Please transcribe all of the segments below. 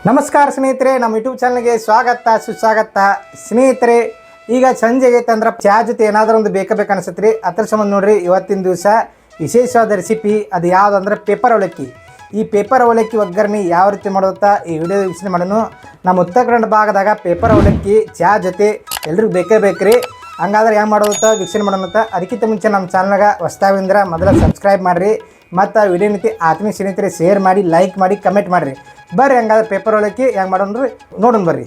ನಮಸ್ಕಾರ ಸ್ನೇಹಿತರೆ, ನಮ್ಮ ಯೂಟ್ಯೂಬ್ ಚಾನಲ್ಗೆ ಸ್ವಾಗತ ಸುಸ್ವಾಗತ. ಸ್ನೇಹಿತರೆ, ಈಗ ಸಂಜೆ ಆಗೈತೆ ಅಂದ್ರೆ ಚಾ ಜೊತೆ ಏನಾದರೂ ಒಂದು ಬೇಕಬೇಕು ಅನಿಸುತ್ತೆ ರೀ. ಅದ್ರ ಸಂಬಂಧ ನೋಡ್ರಿ, ಇವತ್ತಿನ ದಿವಸ ವಿಶೇಷವಾದ ರೆಸಿಪಿ ಅದು ಯಾವುದು ಅಂದ್ರೆ ಪೇಪರ್ ಅವಲಕ್ಕಿ. ಈ ಪೇಪರ್ ಅವಲಕ್ಕಿ ಒಗ್ಗರಣೆ ಯಾವ ರೀತಿ ಮಾಡೋದಾ ಈ ವಿಡಿಯೋ ವೀಕ್ಷಣೆ ಮಾಡೋಣ. ನಮ್ಮ ಉತ್ತರ ಕನ್ನಡ ಭಾಗದಾಗ ಪೇಪರ್ ಅವಲಕ್ಕಿ ಚಾ ಜೊತೆ ಎಲ್ರಿಗೂ ಬೇಕೇ ಬೇಕ್ರಿ. ಹಂಗಾದ್ರೆ ಹೆಂಗೆ ಮಾಡೋದಾ ವೀಕ್ಷಣೆ ಮಾಡೋಣ. ಅದಕ್ಕಿಂತ ಮುಂಚೆ ನಮ್ಮ ಚಾನಲ್ನಾಗ ಹೊಸ್ತಾವಿಂದ್ರೆ ಮೊದಲು ಸಬ್ಸ್ಕ್ರೈಬ್ ಮಾಡಿರಿ ಮತ್ತು ವಿಡಿಯೋ ನೀತಿ ಆತ್ಮೀಯ ಸ್ನೇಹಿತರೆ ಶೇರ್ ಮಾಡಿ, ಲೈಕ್ ಮಾಡಿ, ಕಮೆಂಟ್ ಮಾಡಿರಿ. ಬರ್ರಿ ಹಂಗಾದ್ರೆ ಪೇಪರ್ ಅವಲಕ್ಕಿ ಹೆಂಗೆ ಮಾಡೋಣ್ರಿ ನೋಡೋಣ ಬರ್ರಿ.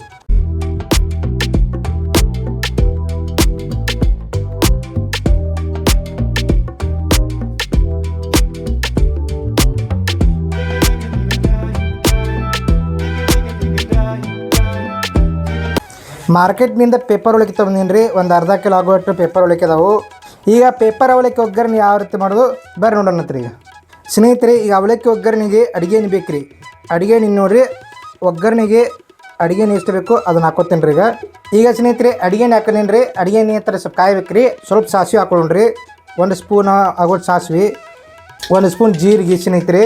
ಮಾರ್ಕೆಟ್ನಿಂದ ಪೇಪರ್ ಅವಲಕ್ಕಿ ತೊಗೊಂಡೀನಿ ರೀ. ಒಂದು ಅರ್ಧ ಕಿಲೋ ಆಗುವಷ್ಟು ಪೇಪರ್ ಅವಲಕ್ಕಿ ಅದಾವು. ಈಗ ಪೇಪರ್ ಅವಲಕ್ಕಿ ಒಗ್ಗರಣೆ ಯಾವ ರೀತಿ ಮಾಡೋದು ಬರ್ರಿ ನೋಡೋಣತ್ರಿ. ಈಗ ಸ್ನೇಹಿತರೆ, ಈಗ ಅವಲಕ್ಕಿ ಒಗ್ಗರಣೆಗೆ ಅಡುಗೆ ಎಣ್ಣೆ ಬೇಕು ರೀ. ಅಡುಗೆ ಎಣ್ಣೆ ನೋಡಿರಿ, ಒಗ್ಗರಣೆಗೆ ಅಡುಗೆ ಎಣ್ಣೆ ಎಷ್ಟು ಬೇಕು ಅದನ್ನು ಹಾಕೋತೀನಿ ರೀ. ಈಗ ಸ್ನೇಹಿತರೆ, ಅಡುಗೆ ಎಣ್ಣೆ ಹಾಕೋತೀನಿ ರೀ. ಅಡುಗೆ ಎಣ್ಣೆ ಥರ ಸ್ವಲ್ಪ ಕಾಯ್ಬೇಕು ರೀ. ಸ್ವಲ್ಪ ಸಾಸಿವೆ ಹಾಕೊಳ್ಳೋಣ್ರಿ. 1 ಸ್ಪೂನ್ ಆಗೋದು ಸಾಸಿವೆ, 1 ಸ್ಪೂನ್ ಜೀರಿಗೆ ಸ್ನೇಹಿತರೆ,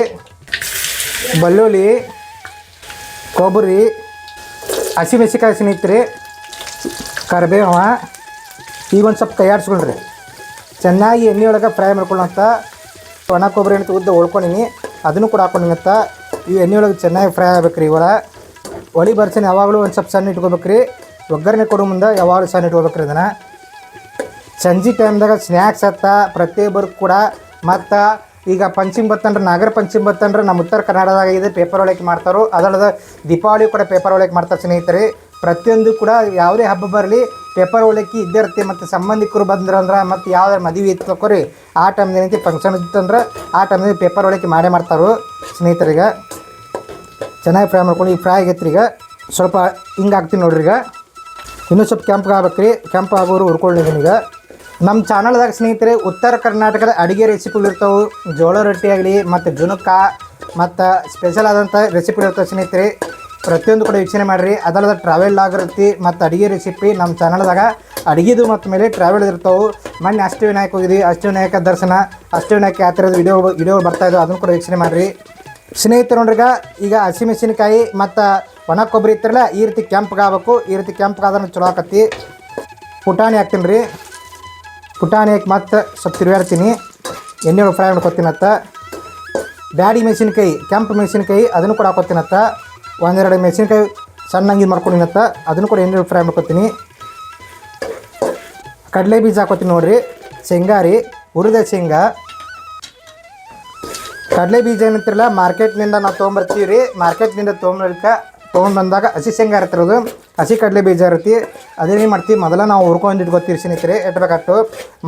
ಬೆಳ್ಳುಳ್ಳಿ, ಕೊಬ್ಬರಿ, ಹಸಿಮೆಣಸಿಕಾಯಿ ಸ್ನೇಹಿತರೆ, ಕರಿಬೇವ. ಈಗ ಒಂದು ಸ್ವಲ್ಪ ಕೈ ಆಡಿಸ್ಕೊಳ್ರಿ. ಚೆನ್ನಾಗಿ ಎಣ್ಣೆ ಒಳಗೆ ಫ್ರೈ ಮಾಡ್ಕೊಳ್ಳೋಂಥ ಒಣ ಕೊಬ್ಬರಿ ಎಣ್ಣೆ ಉದ್ದ ಉಳ್ಕೊಂಡಿನಿ, ಅದನ್ನು ಕೂಡ ಹಾಕೊಂಡಿನಂತ. ಈ ಎಣ್ಣೆ ಒಳಗೆ ಚೆನ್ನಾಗಿ ಫ್ರೈ ಆಗ್ಬೇಕು ರೀ. ಇವಾಗ ಒಳಿ ಬರ್ಸನೆ ಯಾವಾಗಲೂ ಒಂದು ಸ್ವಲ್ಪ ಸಣ್ಣ ಇಟ್ಕೋಬೇಕು ರೀ. ಒಗ್ಗರಣೆ ಕೊಡೋ ಮುಂದೆ ಯಾವಾಗಲೂ ಸಣ್ಣ ಇಟ್ಕೋಬೇಕು ರೀ. ಇದನ್ನು ಸಂಜೆ ಟೈಮ್ದಾಗ ಸ್ನ್ಯಾಕ್ಸ್ ಹತ್ತ ಪ್ರತಿಯೊಬ್ಬರು ಕೂಡ. ಮತ್ತು ಈಗ ಪಂಚಮಿ ಬತ್ತಂದ್ರೆ, ನಾಗರ ಪಂಚಮಿ ಬತ್ತಂದ್ರೆ ನಮ್ಮ ಉತ್ತರ ಕರ್ನಾಟಕದಾಗ ಇದೆ ಪೇಪರ್ ಅವಲಕ್ಕಿ ಮಾಡ್ತಾರೆ. ಅದಲ್ಲದೆ ದೀಪಾವಳಿ ಕೂಡ ಪೇಪರ್ ಅವಲಕ್ಕಿ ಮಾಡ್ತಾರೆ ಸ್ನೇಹಿತರೆ. ಪ್ರತಿಯೊಂದು ಕೂಡ ಯಾವುದೇ ಹಬ್ಬ ಬರಲಿ ಪೇಪರ್ ಅವಲಕ್ಕಿ ಇದ್ದೇ ಇರುತ್ತೆ. ಮತ್ತು ಸಂಬಂಧಿಕರು ಬಂದ್ರಂದ್ರೆ ಮತ್ತು ಯಾವುದಾದ್ರು ಮದುವೆ ಇತ್ತು ಆ ಟೈಮ್ದು ಏನೈತಿ ಫಂಕ್ಷನ್ ಇತ್ತಂದ್ರೆ ಆ ಟೈಮ್ನಲ್ಲಿ ಪೇಪರ್ ಅವಲಕ್ಕಿ ಮಾಡೇ ಮಾಡ್ತಾರೆ ಸ್ನೇಹಿತರಿಗೆ. ಚೆನ್ನಾಗಿ ಫ್ರೈ ಮಾಡ್ಕೊಂಡು ಈಗ ಫ್ರೈ ಆಗೈತ್ರಿ. ಈಗ ಸ್ವಲ್ಪ ಹಿಂಗೆ ಹಾಕ್ತೀನಿ ನೋಡ್ರಿ. ಈಗ ಇನ್ನೂ ಸ್ವಲ್ಪ ಕೆಂಪು ಆಗ್ಬೇಕು ರೀ. ಕೆಂಪು ಆಗೋರು ಹುರ್ಕೊಂಡಿದ್ದೀನಿ. ಈಗ ನಮ್ಮ ಚಾನಲ್ದಾಗ ಸ್ನೇಹಿತರೆ ಉತ್ತರ ಕರ್ನಾಟಕದ ಅಡುಗೆ ರೆಸಿಪಿಗಳು ಇರ್ತಾವೆ. ಜೋಳ ರೊಟ್ಟಿ ಆಗಲಿ ಮತ್ತು ಜುನುಕ ಮತ್ತು ಸ್ಪೆಷಲ್ ಆದಂಥ ರೆಸಿಪಿಗಳು ಇರ್ತವೆ ಸ್ನೇಹಿತರೆ. ಪ್ರತಿಯೊಂದು ಕೂಡ ವೀಕ್ಷಣೆ ಮಾಡಿರಿ. ಅದಲ್ಲದೆ ಟ್ರಾವೆಲ್ ಆಗಿರುತ್ತೆ ಮತ್ತು ಅಡುಗೆ ರೆಸಿಪಿ ನಮ್ಮ ಚಾನಲ್ದಾಗ ಅಡುಗೆದು ಮತ್ತು ಮೇಲೆ ಟ್ರಾವೆಲ್ ಇರ್ತಾವೆ. ಮೊನ್ನೆ ಅಷ್ಟವಿನಾಯಕ ಹೋಗಿದ್ವಿ, ಅಷ್ಟವಿನಾಯಕ ದರ್ಶನ, ಅಷ್ಟವಿನಾಯಕ ಯಾತ್ರದ ವಿಡಿಯೋ ಬರ್ತಾಯಿದ್ದವು, ಅದನ್ನು ಕೂಡ ವೀಕ್ಷಣೆ ಮಾಡಿರಿ ಸ್ನೇಹಿತರು. ನೋಡ್ರಿಗ ಈಗ ಹಸಿಮೆಣಸಿನಕಾಯಿ ಮತ್ತು ಒಣ ಕೊಬ್ಬರಿ ಇರ್ತಾರಲ್ಲ ಈ ರೀತಿ ಕೆಂಪಗಾಗಬೇಕು. ಈ ರೀತಿ ಕೆಂಪಗಾದ್ರೆ ಚಲೋ ಆಕತ್ತಿ. ಪುಟಾಣಿ ಹಾಕ್ತೀನಿ ರೀ. ಪುಟಾಣಿ ಹಾಕಿ ಮತ್ತು ಸ್ವಲ್ಪ ತಿರುಗಾಡ್ತೀನಿ. ಎಣ್ಣೆ ಒಳಗೆ ಫ್ರೈ ಮಾಡ್ಕೊತೀನತ್ತ. ಬ್ಯಾಡಿ ಮೆಣಸಿನ್ಕಾಯಿ, ಕೆಂಪು ಮೆಣಸಿನ್ಕಾಯಿ ಅದನ್ನು ಕೂಡ ಹಾಕೋತೀನತ್ತ. 1-2 ಮೆಣಸಿನ್ಕಾಯಿ ಸಣ್ಣಂಗೆ ಮಾಡ್ಕೊಂಡಿನತ್ತ, ಅದನ್ನು ಕೂಡ ಎಣ್ಣೆ ಫ್ರೈ ಮಾಡ್ಕೊತೀನಿ. ಕಡಲೆ ಬೀಜ ಹಾಕೋತೀನಿ ನೋಡಿರಿ. ಶೇಂಗಾ ರೀ, ಹುರಿದ ಶೇಂಗಾ. ಕಡಲೆ ಬೀಜ ಏನಂತಿರಲ್ಲ ಮಾರ್ಕೆಟ್ನಿಂದ ನಾವು ತೊಗೊಂಬರ್ತೀವಿ ರೀ. ಮಾರ್ಕೆಟ್ನಿಂದ ತೊಗೊಂಡು ಬಂದಾಗ ಹಸಿ ಶೇಂಗಾ ಇರ್ತಿರೋದು, ಹಸಿ ಕಡಲೆ ಬೀಜ ಇರುತ್ತೆ. ಅದೇನೇನು ಮಾಡ್ತೀವಿ ಮೊದಲ ನಾವು ಹುರ್ಕೊಂಡು ಇಟ್ಕೊತೀವಿ ಸ್ನೇಹಿತರೆ ಇಟ್ಬೇಕಾಗ್ತು.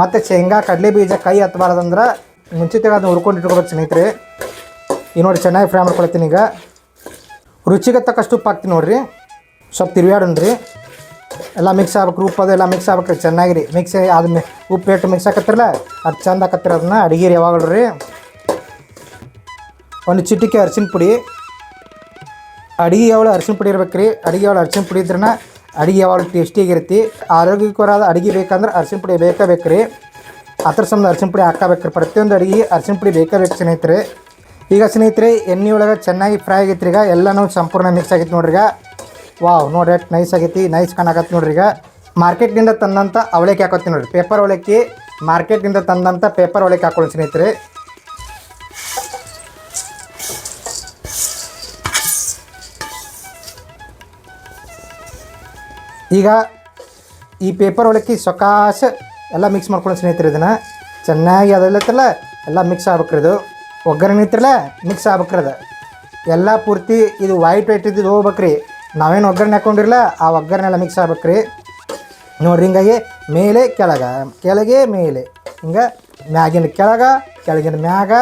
ಮತ್ತು ಶೇಂಗಾ ಕಡಲೆ ಬೀಜ ಕೈ ಹತ್ತಬಾರ್ದಂದ್ರೆ ಮುಂಚಿತವಾಗಿ ಅದನ್ನ ಹುರ್ಕೊಂಡು ಇಟ್ಕೊಬೇಕು ಸ್ನೇಹಿತರೆ. ಈಗ ನೋಡಿ ಚೆನ್ನಾಗಿ ಫ್ರೈ ಮಾಡ್ಕೊಳ್ತೀನಿ. ಈಗ ರುಚಿಗೆ ತಕ್ಕಷ್ಟು ಉಪ್ಪು ಹಾಕ್ತೀನಿ ನೋಡಿರಿ. ಸ್ವಲ್ಪ ತಿರುಗಾಡೋಣ್ರಿ. ಎಲ್ಲ ಮಿಕ್ಸ್ ಆಗ್ಬೇಕು. ಉಪ್ಪು ಅದೆಲ್ಲ ಮಿಕ್ಸ್ ಆಗ್ಬೇಕು ರೀ ಚೆನ್ನಾಗಿ. ಮಿಕ್ಸ್ ಆದ್ಮೇಲೆ ಉಪ್ಪು ಎಷ್ಟು ಮಿಕ್ಸ್ ಹಾಕತ್ತಿರಲ್ಲ ಅದು ಚಂದ ಹಾಕತ್ತಿರ. ಅದನ್ನ ಅಡುಗೆ ಯಾವಾಗಲೂ ರೀ. 1 ಚಿಟಿಕೆ ಅರಿಶಿನ ಪುಡಿ. ಅಡುಗೆ ಯಾವಾಗಲೂ ಅರಿಶಿನ ಪುಡಿ ಇರ್ಬೇಕು ರೀ. ಅಡುಗೆ ಯಾವಾಗಲೂ ಅರಿಶಿನ ಪುಡಿ ಇದ್ರೆ ಅಡುಗೆ ಯಾವಾಗಲೂ ಟೇಸ್ಟಿಯಾಗಿರುತ್ತೆ. ಆರೋಗ್ಯಕರವಾದ ಅಡುಗೆ ಬೇಕಂದ್ರೆ ಅರಿಶಿನ ಪುಡಿ ಬೇಕು ರೀ. ಅದ್ರ ಸಂಬಂಧ ಅರಿಶಿನ ಪುಡಿ ಹಾಕಬೇಕು ರೀ. ಪ್ರತಿಯೊಂದು ಅಡುಗೆ ಅರಿಶಿನ ಪುಡಿ ಬೇಕು ಸ್ನೇಹಿತರೆ. ಈಗ ಸ್ನೇಹಿತರೆ ಎಣ್ಣೆ ಒಳಗೆ ಚೆನ್ನಾಗಿ ಫ್ರೈ ಆಗೈತ್ರಿ. ಈಗ ಎಲ್ಲನೂ ಸಂಪೂರ್ಣ ಮಿಕ್ಸ್ ಆಗೈತೆ ನೋಡ್ರಿ. ಈಗ ವಾವ್ ನೋಡ್ರಿ ಎಷ್ಟು ನೈಸ್ ಆಗೈತಿ, ನೈಸ್ ಕಾಣಕತ್ತೆ ನೋಡ್ರಿ. ಈಗ ಮಾರ್ಕೆಟ್ನಿಂದ ತಂದಂಥ ಅವಲಕ್ಕಿ ಹಾಕೋತೀನಿ ನೋಡಿರಿ. ಪೇಪರ್ ಅವಲಕ್ಕಿ ಮಾರ್ಕೆಟ್ನಿಂದ ತಂದಂಥ ಪೇಪರ್ ಅವಲಕ್ಕಿ ಹಾಕೊಳ್ಳಿ ಸ್ನೇಹಿತರೆ. ಈಗ ಈ ಪೇಪರ್ ಅವಲಕ್ಕಿ ಸೊಕಾಸ ಎಲ್ಲ ಮಿಕ್ಸ್ ಮಾಡ್ಕೊಳ್ಳಿ ಸ್ನೇಹಿತರೆ. ಇದನ್ನು ಚೆನ್ನಾಗಿ ಅದೆಲ್ಲತ್ತಲ್ಲ ಎಲ್ಲ ಮಿಕ್ಸ್ ಆಗ್ಬೇಕ್ರಿ. ಇದು ಒಗ್ಗರಣೆ ಇತ್ತಲ್ಲ ಮಿಕ್ಸ್ ಆಗ್ಬೇಕ್ರಿ. ಅದು ಎಲ್ಲ ಪೂರ್ತಿ ಇದು ವೈಟ್ ಇದ್ದು ಹೋಗ್ಬೇಕ್ರಿ. ನಾವೇನು ಒಗ್ಗರಣೆ ಹಾಕ್ಕೊಂಡಿರಲ್ಲ ಆ ಒಗ್ಗರಣೆ ಎಲ್ಲ ಮಿಕ್ಸ್ ಆಗ್ಬೇಕ್ರಿ ನೋಡ್ರಿ. ಹಿಂಗಾಗಿ ಮೇಲೆ ಕೆಳಗೆ ಮೇಲೆ ಹಿಂಗೆ ಮ್ಯಾಗಿನ ಕೆಳಗಿನ ಮ್ಯಾಗ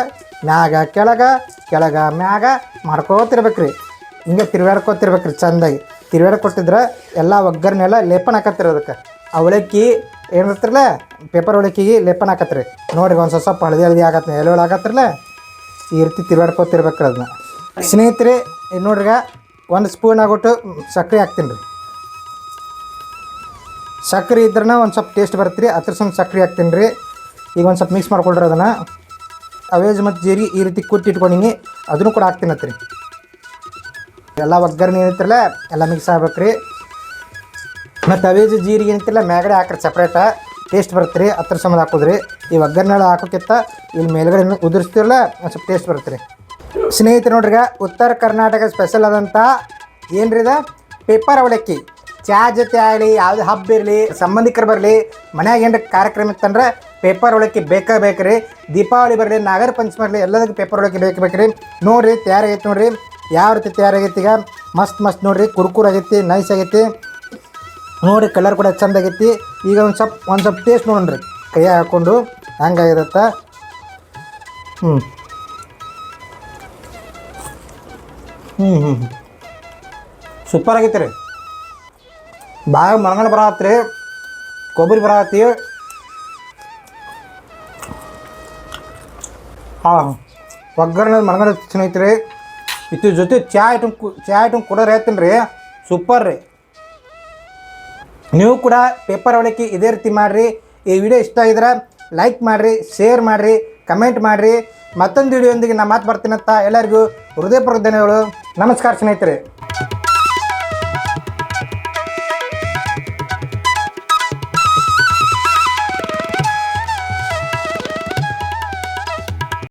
ಕೆಳಗ ಮ್ಯಾಗ ಮಾಡ್ಕೋತಿರ್ಬೇಕ್ರಿ. ಹಿಂಗೆ ತಿರ್ಗಾಡ್ಕೋತಿರ್ಬೇಕ್ರಿ ಚಂದಾಗಿ. ತಿರ್ಗಾಡ್ಕೊಟ್ಟಿದ್ರೆ ಎಲ್ಲ ಒಗ್ಗರಣೆ ಎಲ್ಲ ಲೇಪನ ಹಾಕತ್ತಿರ. ಅದಕ್ಕೆ ಅವಲಕ್ಕಿ ಏನಿರ್ತಿರಲ್ಲ ಪೇಪರ್ ಅವಲಕ್ಕಿಗೆ ಲೇಪನ ಹಾಕತ್ರಿ ನೋಡಿರಿ. ಒಂದು ಸ್ವಲ್ಪ ಹಳದಿ ಆಗತ್ತೆ, ಎಲೆ ಆಗತ್ತಿರಲ್ಲ ಈ ರೀತಿ ತಿರ್ಗಾಡ್ಕೋತಿರ್ಬೇಕ್ರಿ ಅದನ್ನ ಸ್ನೇಹಿತರೆ. ನೋಡ್ರಿಗ 1 ಸ್ಪೂನ್ ಆಗ್ಬಿಟ್ಟು ಸಕ್ಕರೆ ಹಾಕ್ತೀನಿ ರೀ. ಸಕ್ಕರೆ ಇದ್ರೆ ಒಂದು ಸ್ವಲ್ಪ ಟೇಸ್ಟ್ ಬರುತ್ತೆ ರೀ. ಅದ್ರ ಸಂಬಂಧ ಸಕ್ಕರೆ ಹಾಕ್ತೀನಿ ರೀ. ಈಗ ಒಂದು ಸ್ವಲ್ಪ ಮಿಕ್ಸ್ ಮಾಡ್ಕೊಳ್ರಿ ಅದನ್ನು. ಅವೇಜ್ ಮತ್ತು ಜೀರಿಗೆ ಈ ರೀತಿ ಕುಟ್ಟಿ ಇಟ್ಕೊಂಡಿನಿ, ಅದನ್ನು ಕೂಡ ಹಾಕ್ತೀನಿ ಹತ್ರಿ. ಎಲ್ಲ ಒಗ್ಗರಣೆ ಏನೈತಿರಲ್ಲ ಎಲ್ಲ ಮಿಕ್ಸ್ ಆಗ್ಬೇಕು ರೀ. ಮತ್ತು ಅವೇಜು ಜೀರಿಗೆ ಏನೈತಿರಲ್ಲ ಮ್ಯಾಗಡೆ ಹಾಕ್ರಿ ಸಪ್ರೇಟ ಟೇಸ್ಟ್ ಬರುತ್ತೆ ರೀ. ಹತ್ರ ಸಂಬಂಧ ಹಾಕೋದ್ರಿ. ಈ ಒಗ್ಗರಣೆ ಹಾಕೋಕ್ಕಿಂತ ಇಲ್ಲಿ ಮೇಲ್ಗಡೆ ಉದುರಿಸ್ತಿರಲ್ಲ ಒಂದು ಸ್ವಲ್ಪ ಟೇಸ್ಟ್ ಬರುತ್ತೆ ರೀ. ಸ್ನೇಹಿತರು ನೋಡ್ರಿ, ಈಗ ಉತ್ತರ ಕರ್ನಾಟಕ ಸ್ಪೆಷಲ್ ಆದಂಥ ಏನು ರೀ ಇದು ಪೇಪರ್ ಅವಲಕ್ಕಿ. ಚಹಾ ಜೊತೆ ಆಗಲಿ, ಯಾವುದೇ ಹಬ್ಬ ಇರಲಿ, ಸಂಬಂಧಿಕರು ಬರಲಿ, ಮನ್ಯಾಗ ಏನು ಕಾರ್ಯಕ್ರಮ ಇತ್ತಂದ್ರೆ ಪೇಪರ್ ಅವಲಕ್ಕಿ ಬೇಕು ರೀ. ದೀಪಾವಳಿ ಬರಲಿ, ನಾಗರ ಪಂಚಮಿ ಬರಲಿ, ಎಲ್ಲದಕ್ಕೂ ಪೇಪರ್ ಅವಲಕ್ಕಿ ಬೇಕು ರೀ. ನೋಡಿರಿ ತಯಾರಾಗೈತಿ ನೋಡಿರಿ, ಯಾವ ರೀತಿ ತಯಾರಾಗೈತಿ. ಈಗ ಮಸ್ತ್ ನೋಡಿರಿ, ಕುರ್ಕುರ್ ಆಗೈತಿ, ನೈಸ್ ಆಗೈತಿ ನೋಡಿರಿ. ಕಲರ್ ಕೂಡ ಚಂದ ಆಗೈತಿ. ಈಗ ಒಂದು ಸ್ವಲ್ಪ ಟೇಸ್ಟ್ ನೋಡ್ರಿ ಕೈ ಹಾಕ್ಕೊಂಡು ಹಂಗಾಗಿರತ್ತ. ಸೂಪರ್ ಆಗೈತಿ ರೀ. ಬಾಯಾಗ ಮನಗಂಡು ಬರತ್ರಿ, ಕೊಬ್ಬರಿ ಬರತ್ತಿ. ಹಾಂ, ಒಗ್ಗರಣೆ ಮನಗಂಡು ಚೆನ್ನಾಗೈತಿ ರೀ. ಇದ್ರ ಜೊತೆ ಚಹಾ ಐಟಮ್ ಕೊಡೋರು ಹೇಳ್ತೀನಿ ರೀ, ಸೂಪರ್ ರೀ. ನೀವು ಕೂಡ ಪೇಪರ್ ಅವಲಕ್ಕಿ ಇದೇ ರೀತಿ ಮಾಡಿರಿ. ಈ ವಿಡಿಯೋ ಇಷ್ಟ ಆಗಿದ್ರೆ ಲೈಕ್ ಮಾಡಿರಿ, ಶೇರ್ ಮಾಡಿರಿ, ಕಮೆಂಟ್ ಮಾಡಿರಿ. ಮತ್ತೊಂದು ವಿಡಿಯೋದೊಂದಿಗೆ ನಾನು ಮಾತು ಬರ್ತೀನಂತ ಎಲ್ಲರಿಗೂ ಹೃದಯಪೂರ್ವಕ ಧನ್ಯವಾದಗಳು. ನಮಸ್ಕಾರ ಸ್ನೇಹಿತರೆ.